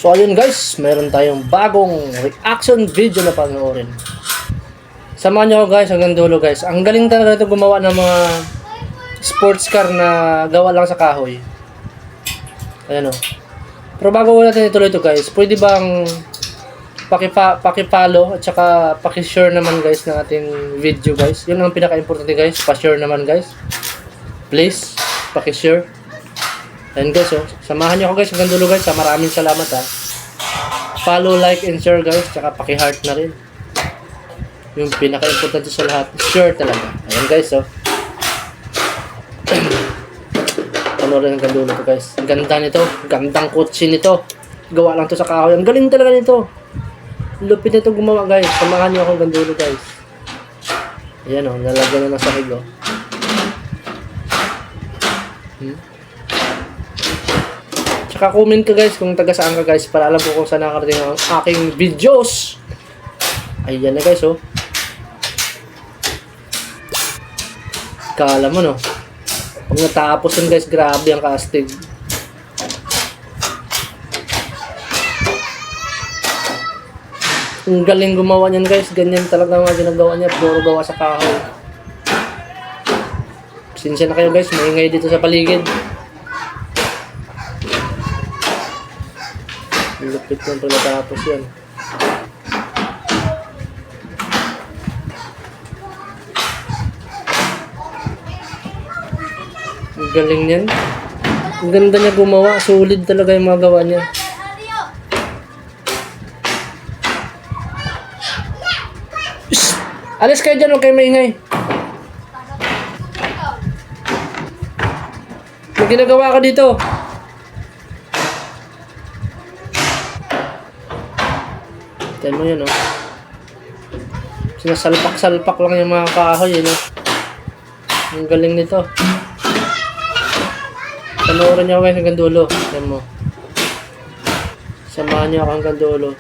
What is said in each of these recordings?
So ayun guys, meron tayong bagong reaction video na panoorin. Samahan nyo ako guys hanggang dulo guys. Ang galing talaga ito gumawa ng mga sports car na gawa lang sa kahoy. Ayan o. Pero bago natin ituloy ito guys, pwede bang paki-follow at saka paki-share naman guys ng ating video guys. Yun ang pinaka-importante guys, pa-share naman guys. Please, paki-share. Ayan guys, oh. Samahan nyo ako guys hanggang dulo guys. Maraming salamat ha. Follow, like, and share guys. Tsaka paki-heart na rin. Yung pinaka-importante sa lahat, share talaga. Ayan guys, oh. Ano rin hanggang dulo to guys. Ang ganda nito. Gandang kotse nito. Gawa lang to sa kahoy. Ang galing talaga nito. Lupit nito gumawa guys. Samahan nyo ako hanggang dulo guys. Ayan oh, lalagyan na ng sahig oh. Tsaka comment ka guys kung taga saan ka guys para alam ko kung saan nakarating ang aking videos. Ayan na guys oh. Kala mo no. Pag natapos yun guys, grabe ang casting. Ang galing gumawa niyan guys. Ganyan talaga mga ginagawa niya. Puro gawa sa kahoy. Sinsya na kayo guys, maingay dito sa paligid. Lupit yan pag natapos yan. Ang galing yan. Ang ganda niya gumawa. Solid talaga yung mga gawa niya. Shhh! Alis kayo dyan, huwag kayo maingay. May ginagawa ka dito. Tignan mo yun, oh. Sinasalpak-salpak lang yung mga kahoy, yun, oh. Ang galing nito. Panoorin niyo ako guys hanggang dulo. Tignan mo. Samahan niyo ako hanggang dulo.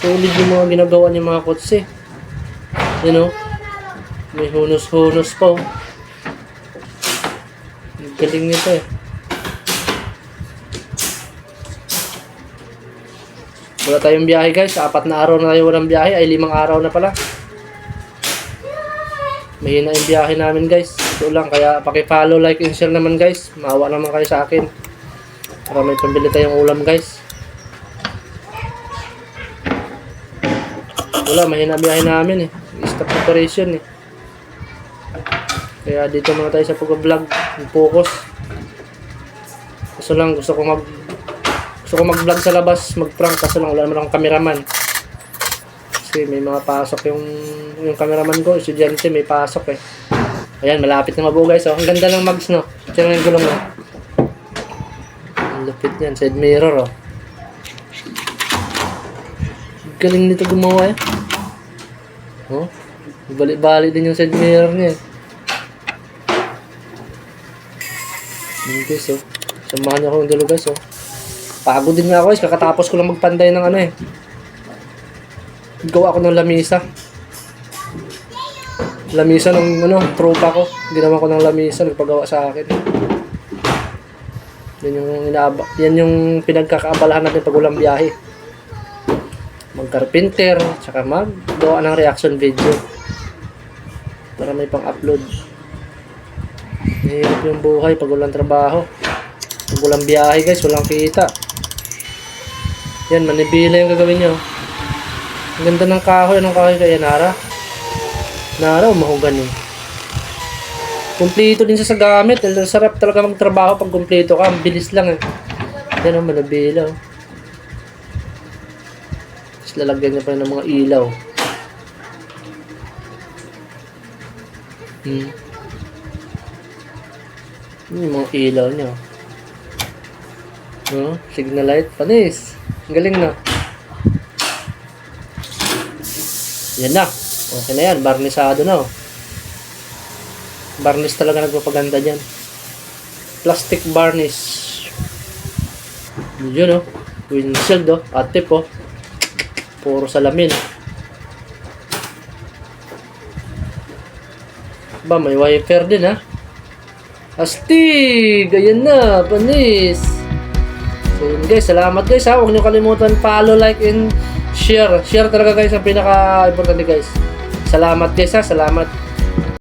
Solid yung mga ginagawa niya mga kotse. Yun, oh. May hunos-hunos pa, oh. Ang galing nito, eh. Wala tayong biyahe guys. 4 na araw na tayo walang biyahe. Ay 5 araw na pala. Mahina yung biyahe namin guys. Ito lang. Kaya paki-follow, like, and share naman guys. Maawa naman kayo sa akin. Para may pambili tayong ulam guys. Wala. Mahina biyahe namin eh. Stop operation eh. Kaya dito muna tayo sa pag-vlog. Focus. Kaso lang gusto ko mag-vlog sa labas, mag-prank, kaso lang wala naman akong cameraman. Kasi may mga pasok yung cameraman ko, estudyante, may pasok eh. Ayan, malapit na mabuo guys, oh. Ang ganda ng mags, no? Tiyan yung gulong, no? Ang lupit yan, side mirror, oh. Galing nito gumawa, eh. Oh, balik-balik din yung side mirror niya, eh. Ayan guys, oh. Samahan niyo ako ng dulo guys, oh. Pagod din nga ako guys, kakatapos ko lang magpanday ng ano eh. Gawa ako ng lamisa. Lamisa ng ano, tropa ko. Ginawa ko ng lamisa, nagpagawa sa akin. Yan yung pinagkakaabalahan natin pag walang biyahe. Mag-carpenter, tsaka maggawa ng reaction video. Para may pang-upload. Mahirap yung buhay pag walang trabaho. Pag walang biyahe guys, walang kita. Yan, manibila yung gagawin nyo. Ang ganda ng kahoy. Anong kahoy kaya, Nara? Nara o mahogany? Kumplito din siya sa gamit. Sarap talaga magtrabaho pag kumplito ka. Ang bilis lang eh. Yan o, manibila o. Tapos lalagyan niya pa ng mga ilaw. Yung mga ilaw niya. Signal light, panis. Ang galing na. Yan na. Okay na yan. Barnisado na. Oh. Barnis talaga nagpapaganda dyan. Plastic varnish. Yun oh. Windshield oh. Atip oh. Puro salamin. Ba, may wiper din ha. Astig! Ayan na. Panis. So yun guys, salamat guys ha. Huwag nyo kalimutan follow, like, and share. Share talaga guys ang pinaka-importante guys. Salamat guys ha, salamat.